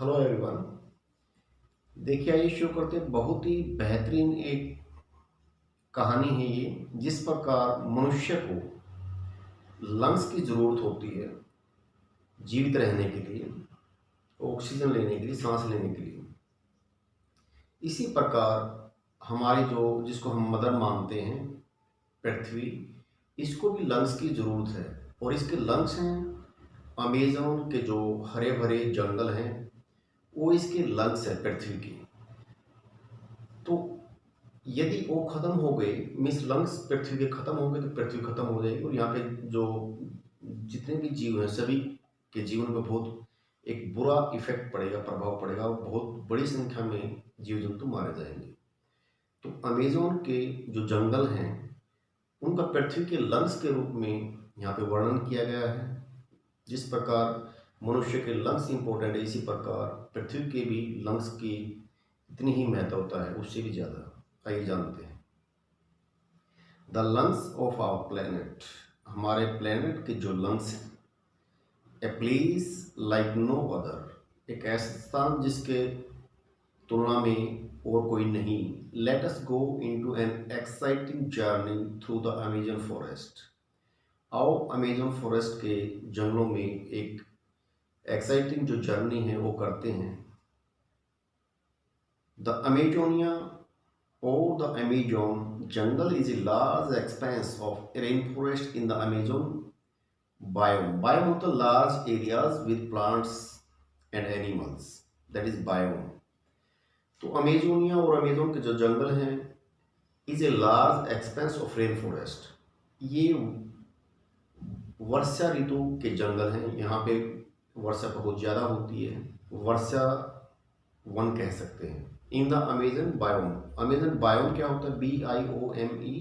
Hello everyone. देखिए आइए शुरू करते हैं। बहुत ही बेहतरीन एक कहानी है ये। जिस प्रकार मनुष्य को लंग्स की ज़रूरत होती है जीवित रहने के लिए, ऑक्सीजन लेने के लिए, सांस लेने के लिए, इसी प्रकार हमारी जो जिसको हम मदर मानते हैं पृथ्वी, इसको भी लंग्स की ज़रूरत है। और इसके लंग्स हैं अमेज़न के जो हरे भरे जंगल हैं, वो इसके लंग्स है पृथ्वी के। तो यदि वो खत्म हो गए, मीन्स लंग्स पृथ्वी के खत्म हो गए, तो पृथ्वी खत्म हो जाएगी और यहाँ पे जो जितने भी जीव हैं सभी के जीवन में बहुत एक बुरा इफेक्ट पड़ेगा, प्रभाव पड़ेगा और बहुत बड़ी संख्या में जीव जंतु मारे जाएंगे। तो अमेज़न के जो जंगल हैं उनका पृथ्वी के लंग्स के रूप में यहाँ पे वर्णन किया गया है। जिस प्रकार मनुष्य के लंग्स इंपॉर्टेंट है, इसी प्रकार पृथ्वी के भी लंग्स की इतनी ही महत्वता है, उससे भी ज़्यादा। आइए जानते हैं। The lungs of our planet, हमारे प्लेनेट के जो लंग्स हैं। A place like no other, एक ऐसा स्थान जिसके तुलना में और कोई नहीं। Let us go into an exciting journey through the Amazon forest. आओ अमेजन फॉरेस्ट के जंगलों में एक एक्साइटिंग जो जर्नी है वो करते हैं। The Amazonia or the Amazon jungle is a large expanse of rainforest in the Amazon biome. Biome होता है large areas with plants and animals. That is biome. तो अमेजोनिया और अमेजोन के जो जंगल हैं is a large expanse of rainforest. ये वर्षा ऋतु के जंगल हैं। यहाँ पे वर्षा बहुत ज़्यादा होती है, वर्षा वन कह सकते हैं। In the Amazon biome, Amazon biome क्या होता है? BIOME।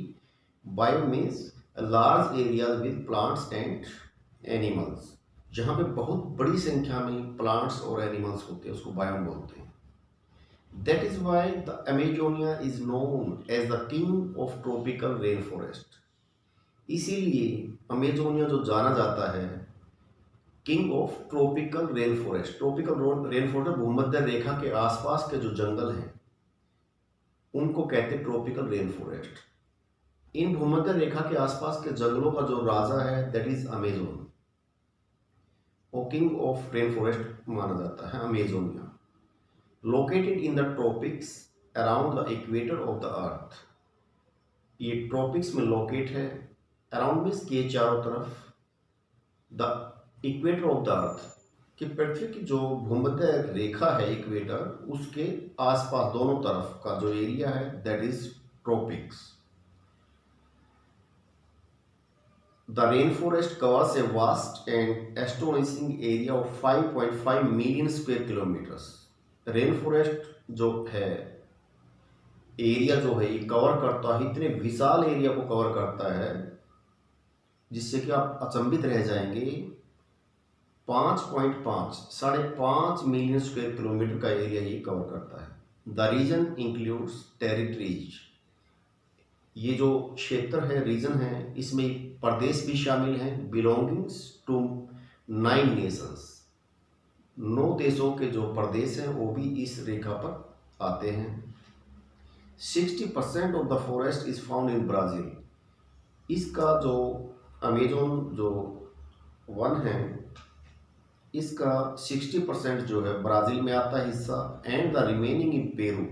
Biome means large areas with plants and animals. जहाँ पे बहुत बड़ी संख्या में प्लांट्स और एनिमल्स होते हैं उसको बायोम बोलते हैं। That is why the Amazonia is known as the king of tropical rain forest. इसीलिए अमेजोनिया जो जाना जाता है king of tropical rain forest. Tropical rain forest भूमध्य रेखा के आसपास के जो जंगल हैं उनको कहते हैं ट्रॉपिकल रेन फॉरेस्ट। इन भूमध्य रेखा के आसपास के जंगलों का जो राजा है दैट इज अमेजोन, और किंग ऑफ रेन फॉरेस्ट माना जाता है Amazonia. Located in the tropics around the equator of the अर्थ। ये ट्रॉपिक्स में लोकेट है, अराउंड मीन्स के चारों तरफ, द इक्वेटर ऑफ द अर्थ कि पृथ्वी की जो भूमध्य रेखा है इक्वेटर, उसके आसपास दोनों तरफ का जो एरिया है that is tropics. The rain forest covers a vast and astonishing area of 5.5 million square kilometres. Rain forest जो है एरिया जो है ये कवर करता है, इतने विशाल एरिया को कवर करता है जिससे कि आप अचंभित रह जाएंगे। 5.5 5.5 मिलियन स्क्वायर किलोमीटर का एरिया ये कवर करता है। द रीजन इंक्लूड्स टेरिटरीज, ये जो क्षेत्र है रीजन है, इसमें प्रदेश भी शामिल हैं। बिलोंगिंग्स टू 9 नेशंस, 9 देशों के जो प्रदेश हैं वो भी इस रेखा पर आते हैं। 60% of the forest is found in Brazil. इसका जो अमेजोन जो वन है इसका 60% जो है ब्राज़ील में आता है हिस्सा, and the remaining in Peru,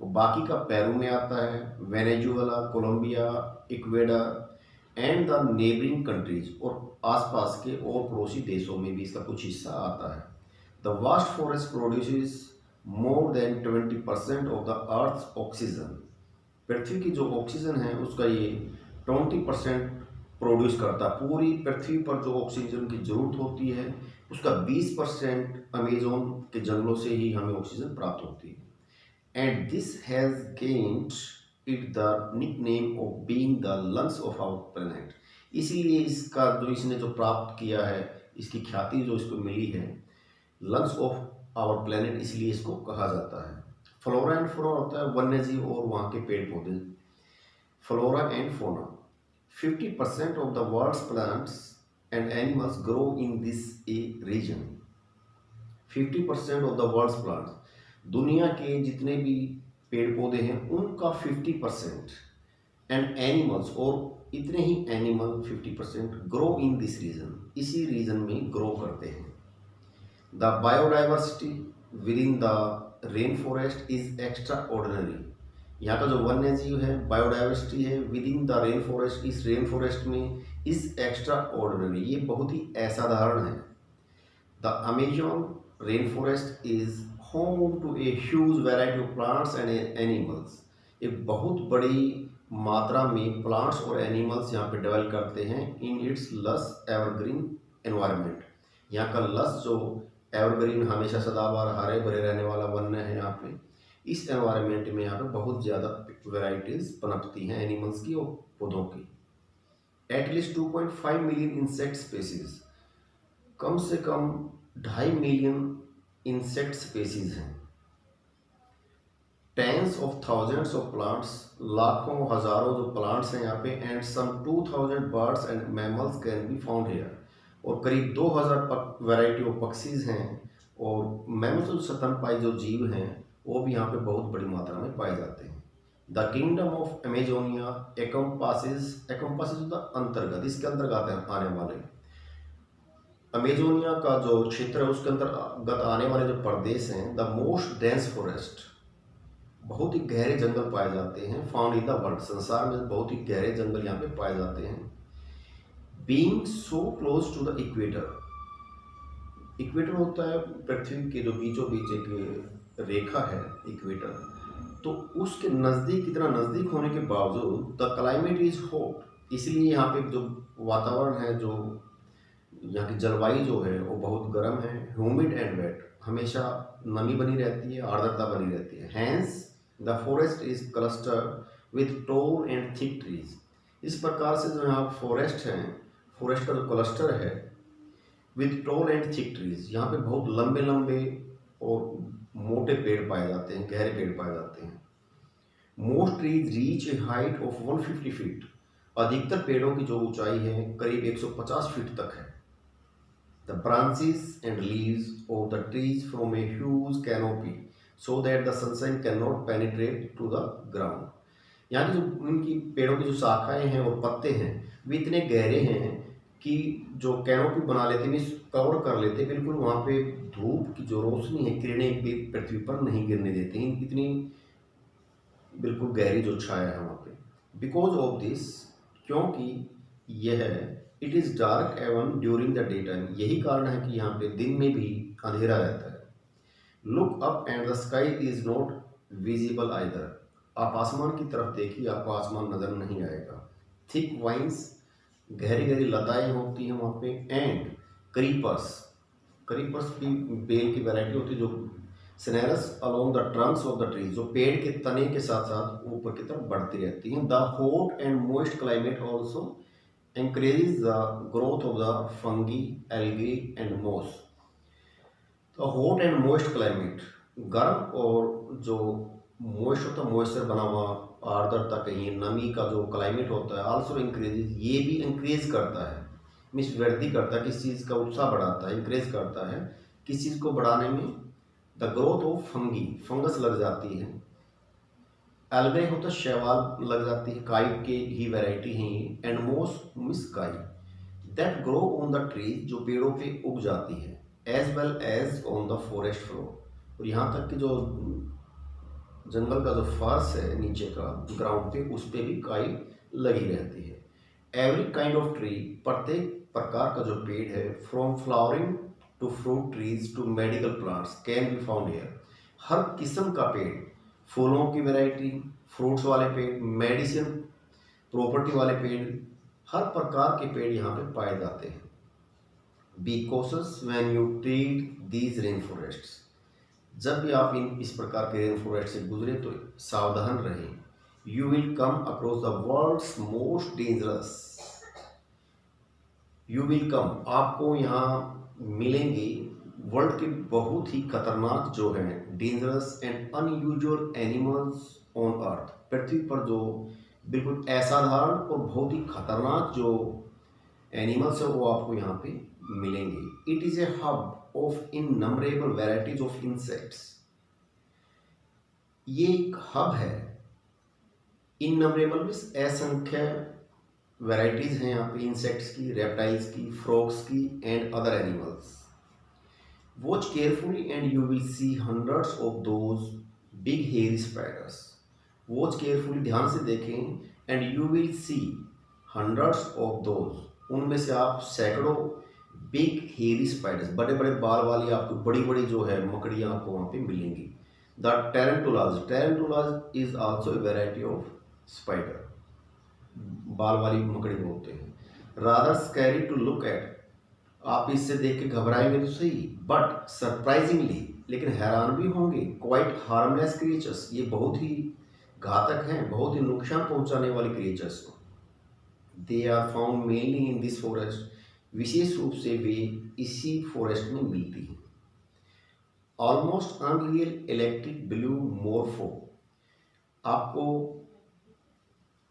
वो बाकी का पेरू में आता है, Venezuela, Colombia, Ecuador and the neighbouring countries, और आसपास के और पड़ोसी देशों में भी इसका कुछ हिस्सा आता है। The vast forest produces more than 20% of the earth oxygen. पृथ्वी की जो ऑक्सीजन है उसका ये 20% प्रोड्यूस करता है। पूरी पृथ्वी पर जो ऑक्सीजन की जरूरत होती है उसका 20% अमेजोन के जंगलों से ही हमें ऑक्सीजन प्राप्त होती है। And this has gained it the nickname of being the lungs of our planet. इसीलिए इसका जो इसने जो प्राप्त किया है, इसकी ख्याति जो इसको मिली है लंग्स ऑफ आवर प्लेनेट, इसलिए इसको कहा जाता है। फ्लोरा एंड फोना होता है वन्य जीव और वहाँ के पेड़ पौधे। Flora and fauna, 50% of the world's plants and animals grow in this region। 50% of the world's plants, दुनिया के जितने भी पेड़ पौधे हैं उनका 50%, एंड एनिमल्स, और इतने ही animal 50% grow in this region, इसी रीजन में ग्रो करते हैं। The biodiversity within the rain forest is extraordinary, यहाँ का जो वन्य जीव है, बायोडाइवर्सिटी है within the rain forest, इस रेन फॉरेस्ट में इज एक्स्ट्रा ऑर्डिनरी, ये बहुत ही असाधारण है। The Amazon rain forest is home to a huge variety of plants and animals, एक बहुत बड़ी मात्रा में प्लांट्स और एनिमल्स यहाँ पे डेवलप करते हैं इन इट्स लस एवरग्रीन एनवायरनमेंट। यहाँ का लस जो एवरग्रीन, हमेशा सदाबहार हरे भरे रहने वाला वन्य है, यहाँ पे इस एनवायरनमेंट में यहाँ पे बहुत ज़्यादा वेराइटीज पनपती हैं एनिमल्स की और पौधों की। एटलीस्ट 2.5 मिलियन इंसेक्ट स्पेसीज, कम से कम 2.5 मिलियन इंसेक्ट स्पेसीज हैं। Tens of thousands of plants, लाखों हजारों जो प्लांट्स हैं यहाँ पे, and some 2000 birds and mammals can be found here, और करीब 2000 वैरायटी ऑफ पक्षीज हैं और मैमल्स जो स्तनपायी जो जीव हैं वो भी यहाँ पे बहुत बड़ी मात्रा में पाए जाते हैं। The kingdom of Amazonia encompasses the अंतर्गत, इसके अंतर्गत आने वाले अमेजोनिया का जो क्षेत्र है उसके अंतर्गत आने वाले जो प्रदेश हैं, द मोस्ट डेंस फॉरेस्ट, बहुत ही गहरे जंगल पाए जाते हैं, फाउंड इन द वर्ल्ड, संसार में बहुत ही गहरे जंगल यहाँ पे पाए जाते हैं। Being so close to the equator, equator होता है पृथ्वी के जो बीचों बीच एक रेखा है इक्वेटर, तो उसके नज़दीक, इतना नज़दीक होने के बावजूद द क्लाइमेट इज हॉट, इसलिए यहाँ पे जो वातावरण है, जो यहाँ की जलवायु जो है वो बहुत गर्म है। ह्यूमिड एंड वेट, हमेशा नमी बनी रहती है, आर्द्रता बनी रहती है। Hence the forest is cluster with tall and thick trees, इस प्रकार से जो यहाँ फॉरेस्ट है, फॉरेस्ट का जो क्लस्टर है with tall and thick trees, यहाँ पे बहुत लंबे लंबे और मोटे पेड़ पाए जाते हैं, गहरे पेड़ पाए जाते हैं। Most trees reach a height of 150 feet, अधिकतर पेड़ों की जो ऊंचाई है करीब 150 फीट तक है। The branches and leaves of the trees from a huge canopy so that the sunshine can not penetrate to the ground, यहाँ की जो उनकी पेड़ों की जो शाखाएं हैं और पत्ते हैं वे इतने गहरे हैं कि जो कैनोपी बना लेते हैं, कवर कर लेते हैं, बिल्कुल वहाँ पे धूप की जो रोशनी है, किरणें भी पृथ्वी पर नहीं गिरने देते हैं, इतनी बिल्कुल गहरी जो छाया है वहाँ पे। बिकॉज ऑफ दिस, क्योंकि यह it is dark even during the day time, यही कारण है कि यहाँ पे दिन में भी अंधेरा रहता है। Look up and the sky is not visible either, आप आसमान की तरफ देखिए, आपको आसमान नजर नहीं आएगा। थिक वाइन्स, गहरी गहरी लताएं होती हैं वहाँ पे। एंड क्रीपर्स, क्रीपर्स भी बेल की वैरायटी होती है जो snares along the trunks of the trees, जो पेड़ के तने के साथ साथ ऊपर की तरफ बढ़ती रहती हैं। The hot and moist climate also encourages the growth of the fungi, algae and moss. तो हॉट एंड मॉइस्ट क्लाइमेट, गर्म और जो मॉइस्ट होता है, मॉइस्चर बना हुआ, आर्द्रता कहीं नमी का जो क्लाइमेट होता है, आल्सो इंक्रीजेज, ये भी इंक्रीज करता है, मीन्स वृद्धि करता है, किस चीज़ का उत्साह बढ़ाता है, इंक्रीज करता है किस चीज़ को बढ़ाने में। The growth of fungi, fungus लग जाती है। एल्गे होता है शैवाल लग जाती है, काइट के ही वैरायटी हैं ये। एंड मोस मिस काई that grow on the trees, जो पेड़ों पे उग जाती है, as well as on the forest floor, और यहाँ तक कि जो जंगल का जो फर्श है नीचे का ग्राउंड पे, उस पे भी काई लगी रहती है। एवरी काइंड ऑफ ट्री, प्रत्येक प्रकार का जो पेड़ है, from flowering to fruit trees to medical plants can be found here, हर किस्म का पेड़, फूलों की वैरायटी, फ्रूट्स वाले पेड़, मेडिसिन प्रॉपर्टी वाले पेड़, हर प्रकार के पेड़ यहाँ पे पाए जाते हैं। Be cautious when you treat these rain forests, जब भी आप इस प्रकार के रेन फॉरेस्ट से गुजरे तो सावधान रहें। You will come across the world's most dangerous, you will come, आपको यहाँ मिलेंगे वर्ल्ड के बहुत ही खतरनाक जो है, dangerous and unusual animals on earth, पृथ्वी पर जो बिल्कुल असाधारण और बहुत ही खतरनाक जो एनिमल्स है वो आपको यहाँ पे मिलेंगे। It is a hub of innumerable varieties of insects. ये एक हब है। इननमरेबल मीन्स असंख्य वैरायटीज हैं यहाँ पे इंसेक्ट्स की, रेप्टाइल्स की, फ्रॉग्स की and other animals. Watch carefully and you will see hundreds of those big hairy spiders. Watch carefully, ध्यान से देखें, and you will see hundreds of those, उनमें से आप सैकड़ों बिग हेयरी स्पाइडर्स, बड़े बड़े बाल वाली आपको बड़ी बड़ी जो है मकड़ियाँ आपको वहाँ पे मिलेंगी। The tarantulas, tarantulas is also a variety of spider, बाल वाली मकड़ी बोलते हैं। Rather scary to look at, आप इससे देख के घबराएंगे तो सही, बट सरप्राइजिंगली, लेकिन हैरान भी होंगे, क्वाइट हार्मलेस क्रिएचर्स, ये बहुत ही घातक हैं, बहुत ही नुकसान पहुंचाने वाले creatures. They are found mainly in this forest, विशेष रूप से वे इसी फॉरेस्ट में मिलती हैं। Almost unreal electric blue morpho, आपको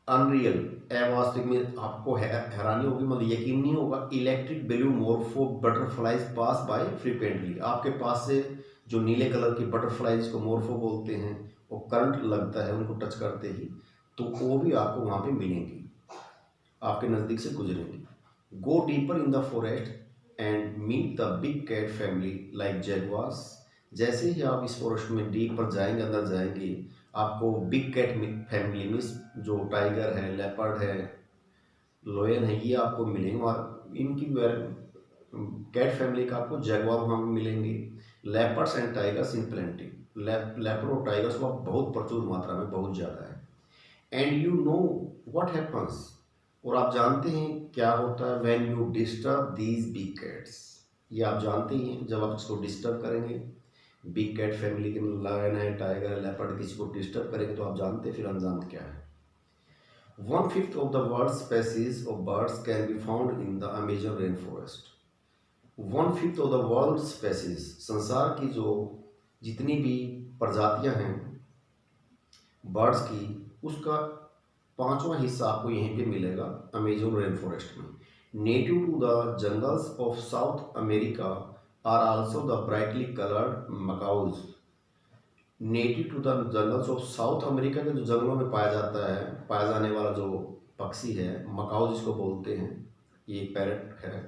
अनरियल, अवास्तविक में आपको हैरानी होगी, मतलब यकीन नहीं होगा। इलेक्ट्रिक ब्लू मोर्फो बटरफ्लाइज पास बाय फ्रीक्वेंटली, आपके पास से जो नीले कलर की बटरफ्लाइज को मोर्फो बोलते हैं, वो करंट लगता है उनको टच करते ही, तो वो भी आपको वहाँ पे मिलेंगी, आपके नज़दीक से गुजरेंगी। Go deeper in the forest and meet the big cat family like jaguars, जैसे ही आप इस फॉरेस्ट में डीप पर जाएंगे, अंदर जाएंगे, आपको बिग कैट फैमिली में जो टाइगर है, लेपर्ड है, लोयन है, ये आपको मिलेंगे। और इनकी कैट फैमिली का आपको जैगवार वहाँ पे मिलेंगे। Leopards and tigers in plenty, leopard और टाइगर्स वहाँ बहुत प्रचुर मात्रा में, बहुत ज़्यादा है। And you know what happens, और आप जानते हैं क्या होता है, when you disturb these big cats, ये आप जानते ही हैं, जब आप इसको डिस्टर्ब करेंगे, बिग कैट फैमिली के लायन है, टाइगर है, लेपर्ड, किसी को डिस्टर्ब करेंगे तो आप जानते हैं फिर अंजाम क्या है। 1/5 of the world's species of birds can be found in the Amazon rainforest. 1/5 of the world's species, संसार की जो जितनी भी प्रजातियां हैं बर्ड्स की, उसका 5वां हिस्सा आपको यहीं पे मिलेगा अमेजोन रेन फॉरेस्ट में। Native to the jungles of South America are also the brightly coloured macaws. Native to the jungles of South America के जो जंगलों में पाया जाता है, पाया जाने वाला जो पक्षी है, मकाउ जिसको बोलते हैं, ये पैरट है।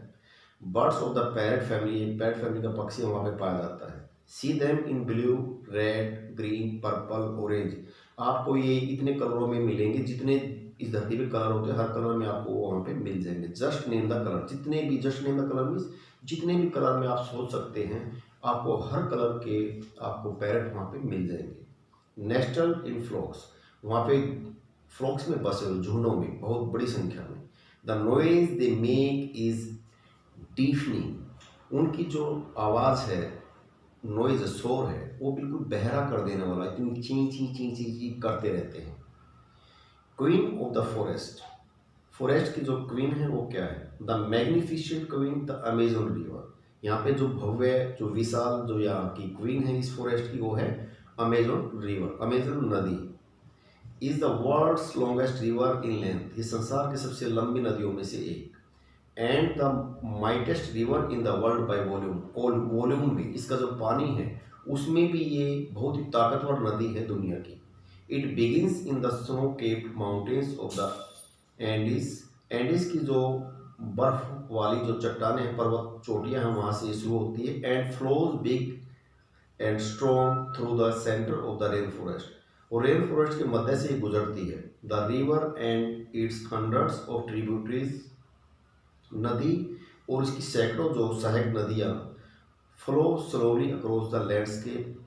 Birds of the parrot family, parrot family का पक्षी वहाँ पे पाया जाता है। See them in blue, red, green, purple, orange, आपको ये इतने कलरों में मिलेंगे, जितने इस धरती पे कलर होते हैं हर कलर में आपको वहाँ पे मिल जाएंगे। जस्ट नेम द कलर, जितने भी, just name the colour means जितने भी कलर में आप सोच सकते हैं, आपको हर कलर के आपको पैरट वहाँ पे मिल जाएंगे। नेस्टल इन फ्लॉक्स, वहाँ पे फ्लॉक्स में बसे हुए, झुंडों में, बहुत बड़ी संख्या में। The noise they make is deafening, उनकी जो आवाज़ है, नॉइज शोर है, वो बिल्कुल बहरा कर देने वाला, इतनी ची ची ची ची ची करते रहते हैं। Queen of the forest, forest की जो क्वीन है वो क्या है, the magnificent queen the Amazon river, यहाँ पे जो भव्य, जो विशाल, जो यहाँ की क्वीन है इस फॉरेस्ट की, वो है अमेजन रिवर, अमेजन नदी। Is the world's longest river in length, ये संसार की सबसे लंबी नदियों में से एक। And the mightiest river in the world by volume, और वॉल्यूम में, इसका जो पानी है उसमें भी ये बहुत ही ताकतवर नदी है दुनिया की। It begins in the snow capped mountains of the Andes, Andes की जो बर्फ वाली जो चट्टानें हैं, पर्वत चोटियां हैं, वहाँ से शुरू होती है। And flows big and strong through the centre of the rain forest, और रेन फॉरेस्ट के मध्य से गुजरती है। The river and its hundreds of tributaries, नदी और इसकी सैकड़ों जो सहायक नदियाँ, flow slowly across the landscape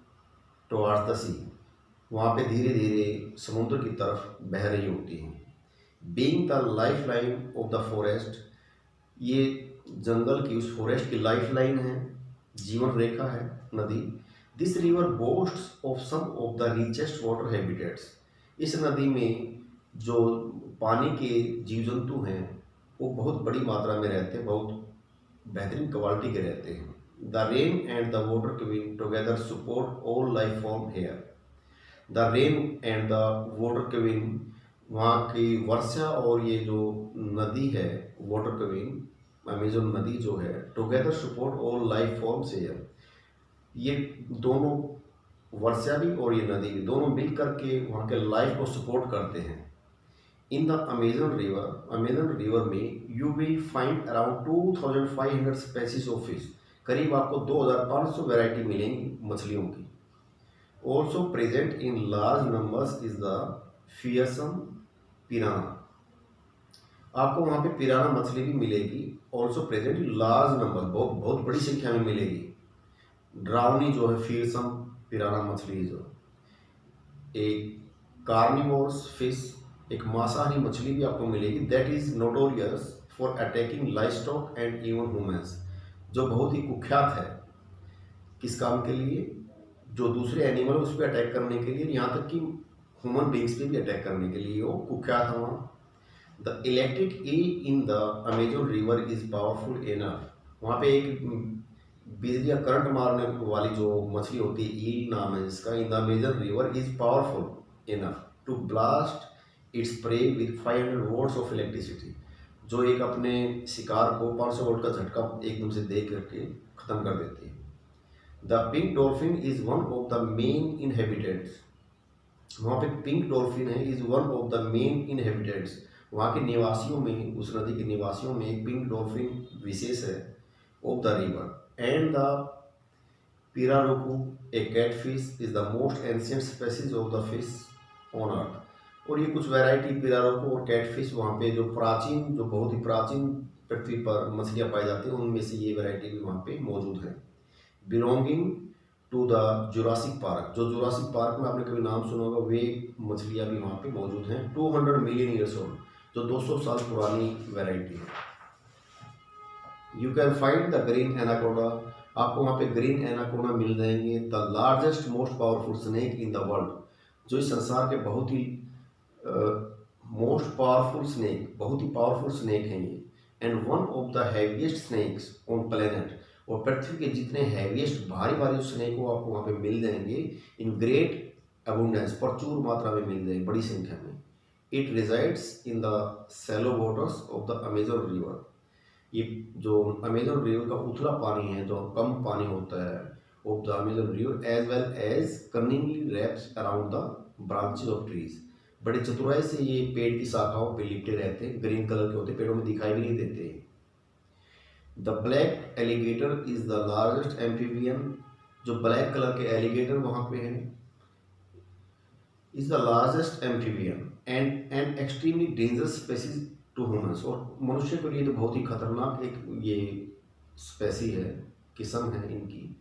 towards the sea, वहाँ पे धीरे धीरे समुद्र की तरफ बह रही होती हैं। Being the life line of the forest, ये जंगल की, उस फॉरेस्ट की लाइफ लाइन है, जीवन रेखा है नदी। This river boasts of some of the richest water habitats, इस नदी में जो पानी के जीव जंतु हैं वो बहुत बड़ी मात्रा में रहते हैं, बहुत बेहतरीन क्वालिटी के रहते हैं। The rain and the water queen together support all life form here, the rain and the water queen, वहाँ की वर्षा और ये जो नदी है वाटर क्वीन, अमेजन नदी जो है, together support all life forms here. ये दोनों, वर्षा भी और ये नदी भी, दोनों मिल करके वहाँ के लाइफ को सपोर्ट करते हैं। इन द अमेजन रिवर में you will find around 2500 species of fish. करीब आपको 2500 वैरायटी मिलेंगी मछलियों की। Also present in large numbers is the fearsome पिराना। आपको वहाँ पे पिराना मछली भी मिलेगी। Also present in large number, बहुत बहुत बड़ी संख्या में मिलेगी। ड्राउनी जो है फियरसम पिराना मछली, जो एक कार्निवोरस फिश, एक मांसाहारी मछली भी आपको मिलेगी। That is notorious for attacking livestock and even humans, जो बहुत ही कुख्यात है। किस काम के लिए? जो दूसरे एनिमल उस पर अटैक करने के लिए, यहाँ तक कि ह्यूमन बींग्स पे भी अटैक करने के लिए वो कुख्यात है वहाँ। The electric E in the Amazon river is powerful enough. वहाँ पे एक बिजली या करंट मारने वाली जो मछली होती है, ईल नाम है जिसका, in the Amazon river is powerful enough to blast its prey with 500 volts of electricity. जो एक अपने शिकार को 500 वोल्ट का झटका एकदम से दे करके खत्म कर देती है। The pink dolphin is one of the main inhabitants. वहाँ पे पिंक डॉल्फिन है, is one of the main inhabitants. वहाँ के निवासियों में, उस नदी के निवासियों में एक पिंक डॉल्फिन विशेष है of the river. And the pirarucu, a catfish, is the most ancient species of the fish on earth. और ये कुछ वैरायटी पिरारुकू और कैटफिश वहाँ पे जो प्राचीन, जो बहुत ही प्राचीन पृथ्वी पर मछलियाँ पाई जाती हैं, उनमें से ये वैरायटी भी वहाँ पे मौजूद है। Belonging to the Jurassic Park, जो जुरासिक पार्क में आपने कभी नाम सुना होगा, वे मछलियाँ भी वहाँ पे मौजूद हैं। 200 मिलियन ईयर्स ओल्ड, जो 200 साल पुरानी वैरायटी है। You can find the green anaconda. आपको वहाँ पे ग्रीन एनाकोडा मिल जाएंगे। The largest most powerful snake in the world, जो इस संसार के बहुत ही मोस्ट पावरफुल स्नेक, बहुत ही पावरफुल स्नेक हैं ये। And one of the heaviest snakes on planet. और पृथ्वी के जितने हैवीएस्ट भारी भारी स्नेक को आपको वहाँ पे मिल जाएंगे इन ग्रेट अबुंडेंस, प्रचुर मात्रा में मिल जाएंगे, बड़ी संख्या में। It resides in the shallow waters of the Amazon river. ये जो अमेजन रिवर का उथला पानी है, जो कम पानी होता है of the Amazon river, as well as cunningly wraps around the branches of trees. बड़ी चतुराई से ये पेड़ की शाखाओं पे लिपटे रहते हैं। ग्रीन कलर के होते, पेड़ों में दिखाई भी नहीं देते। The black alligator is the largest amphibian. जो ब्लैक कलर के एलिगेटर वहाँ पे हैं, is the largest amphibian and an extremely dangerous species to humans. और मनुष्य के लिए तो बहुत ही खतरनाक एक ये स्पेसी है, किस्म है इनकी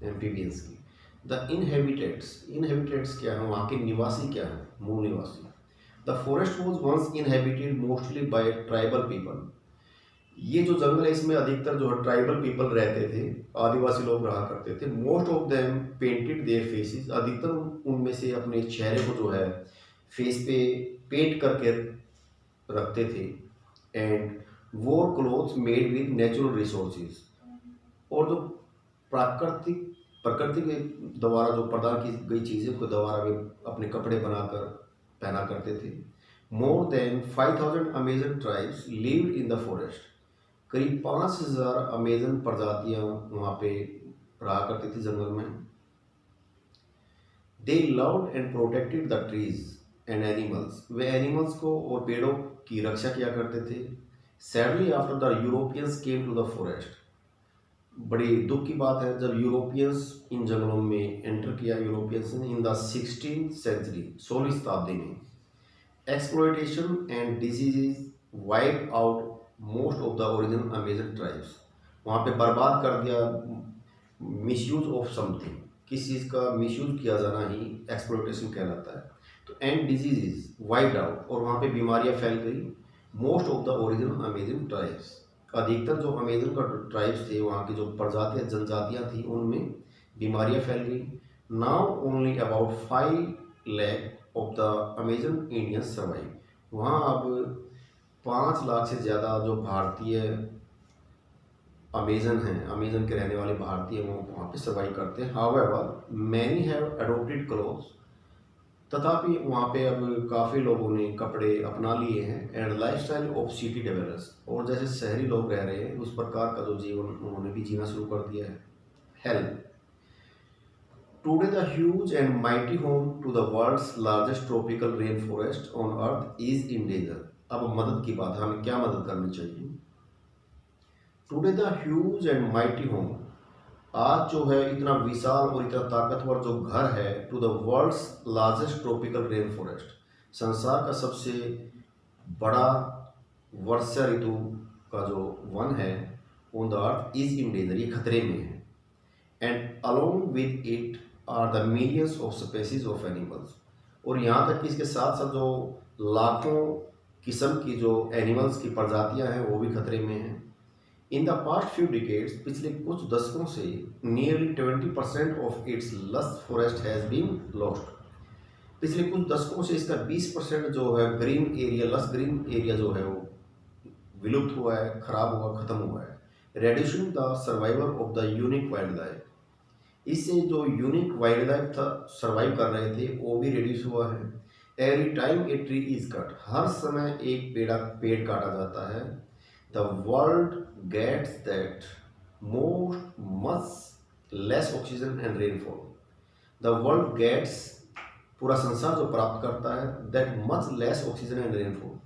एम्फीबियंस की। द इनहेबिटेट्स क्या है, वहाँ के निवासी क्या है, मूल निवासी। The forest was once inhabited mostly by tribal people. ये जो जंगल है, इसमें अधिकतर जो है ट्राइबल पीपल रहते थे, आदिवासी लोग रहा करते थे। Most of them painted their faces. अधिकतर उनमें से अपने चेहरे को जो है फेस पे पेंट करके रखते थे। एंड वोर clothes made with natural resources. और जो प्रकृति के द्वारा जो प्रदान की गई चीज़ों के द्वारा वे अपने कपड़े बनाकर पहना करते थे। More than 5000 Amazon tribes lived in the forest. करीब 5000 अमेजन प्रजातियां वहाँ पे रहा करती थी जंगल में। They loved and protected the trees and animals. वे एनिमल्स को और पेड़ों की रक्षा किया करते थे। Sadly after the Europeans came to the forest. बड़ी दुख की बात है, जब यूरोपियंस इन जंगलों में एंटर किया, यूरोपियंस ने, इन द 16th सेंचुरी, 16वीं शताब्दी में, exploitation and diseases wipe out most of the original Amazon tribes. वहाँ पे बर्बाद कर दिया, मिसयूज ऑफ समथिंग, किस चीज़ का मिसयूज किया जाना ही एक्सप्लॉयटेशन कहलाता है। तो एंड डिजीजेज वाइप्ड आउट, और वहाँ पे बीमारियाँ फैल गई। Most of the original Amazon tribes, अधिकतर जो अमेजन का ट्राइब्स थे, वहाँ की जो प्रजातियाँ जनजातियाँ थी, उनमें बीमारियाँ फैल गई। Now only about 5 lakh of the Amazon Indians survive. वहाँ अब 5 लाख से ज़्यादा जो भारतीय अमेजन हैं, अमेजन के रहने वाले भारतीय, वो वहाँ पे सर्वाइव करते हैं। However many have adopted clothes. तथापि वहाँ पे अब काफ़ी लोगों ने कपड़े अपना लिए हैं and lifestyle of city developers, और जैसे शहरी लोग रह रहे हैं उस प्रकार का जो जीवन उन्होंने भी जीना शुरू कर दिया है। Health, today the huge and mighty home to the world's largest tropical rain forest on earth is in danger. अब मदद की बात है, हमें क्या मदद करनी चाहिए। Today the huge and mighty home, आज जो है इतना विशाल और इतना ताकतवर जो घर है to the world's largest tropical rain forest, संसार का सबसे बड़ा वर्षा ऋतु का जो वन है on the earth is in danger, ये खतरे में है। And along with it are the millions of species of animals, और यहाँ तक कि इसके साथ साथ जो लाखों किस्म की जो एनिमल्स की प्रजातियाँ हैं वो भी खतरे में हैं। In the past few decades, पिछले कुछ दशकों से nearly 20% of its lush forest has been lost. पिछले कुछ दशकों से इसका 20% जो है green area, lush green area जो है वो विलुप्त हुआ है, खराब हुआ, खत्म हुआ है। Reducing the survival of the unique wildlife, इससे जो यूनिक वाइल्ड लाइफ था सर्वाइव कर रहे थे वो भी रिड्यूस हुआ है। Every time a tree is cut, हर समय एक पेड़ काटा जाता है। The world gets that more much less oxygen and rainfall, the world gets, पूरा संसार जो प्राप्त करता है that much less oxygen and rainfall,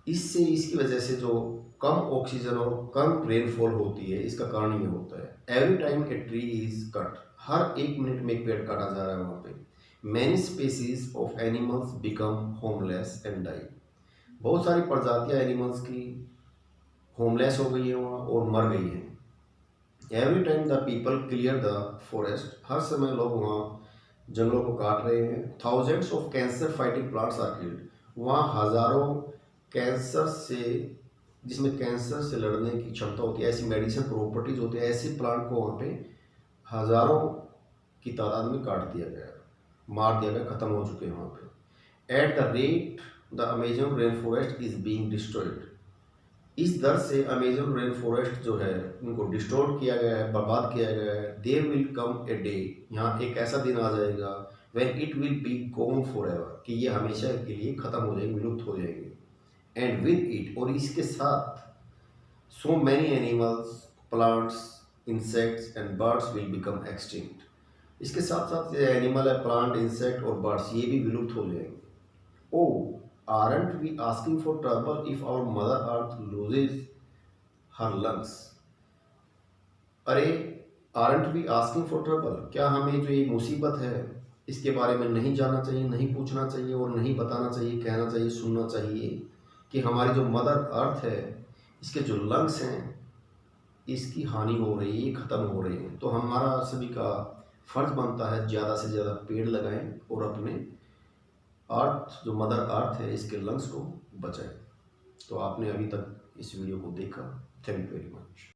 इससे इसकी वजह से जो कम ऑक्सीजन और कम रेनफॉल होती है इसका कारण ये होता है। Every time a tree is cut, हर एक मिनट में एक पेड़ काटा जा रहा है वहाँ पे। Many species of animals become homeless and die, बहुत सारी प्रजातियाँ एनिमल्स की होमलेस हो गई है वहाँ और मर गई है। Every time the people clear the forest, हर समय लोग वहाँ जंगलों को काट रहे हैं। Thousands of cancer fighting plants are killed, वहाँ हज़ारों कैंसर से, जिसमें कैंसर से लड़ने की क्षमता होती है, ऐसी मेडिसिन प्रॉपर्टीज होती है, ऐसे प्लांट को वहाँ पे हज़ारों की तादाद में काट दिया गया, मार दिया गया, ख़त्म हो चुके हैं वहाँ पे। At the rate the Amazon rain forest is being destroyed, इस दर से अमेजन रेन फॉरेस्ट जो है उनको डिस्ट्रॉय किया गया है, बर्बाद किया गया है। There will come a day, यहाँ एक ऐसा दिन आ जाएगा when it will be gone forever, कि ये हमेशा के लिए ख़त्म हो जाएंगे, विलुप्त हो जाएंगे। एंड विद इट, और इसके साथ, so many animals, plants, insects and birds will become extinct, इसके साथ साथ ये एनिमल है, प्लांट, इंसेक्ट और बर्ड्स, ये भी विलुप्त हो जाएंगे। ओ, aren't we asking for trouble if our mother earth loses her lungs? अरे, aren't we asking for trouble, क्या हमें जो ये मुसीबत है इसके बारे में नहीं जानना चाहिए, नहीं पूछना चाहिए और नहीं बताना चाहिए, कहना चाहिए, सुनना चाहिए कि हमारी जो मदर अर्थ है इसके जो लंग्स हैं इसकी हानि हो रही है, ये ख़त्म हो रही है। तो हमारा सभी का फ़र्ज़ बनता है ज़्यादा से ज़्यादा पेड़ लगाएं और अपने अर्थ, जो मदर अर्थ है, इसके लंग्स को बचाएं। तो आपने अभी तक इस वीडियो को देखा, थैंक यू वेरी मच।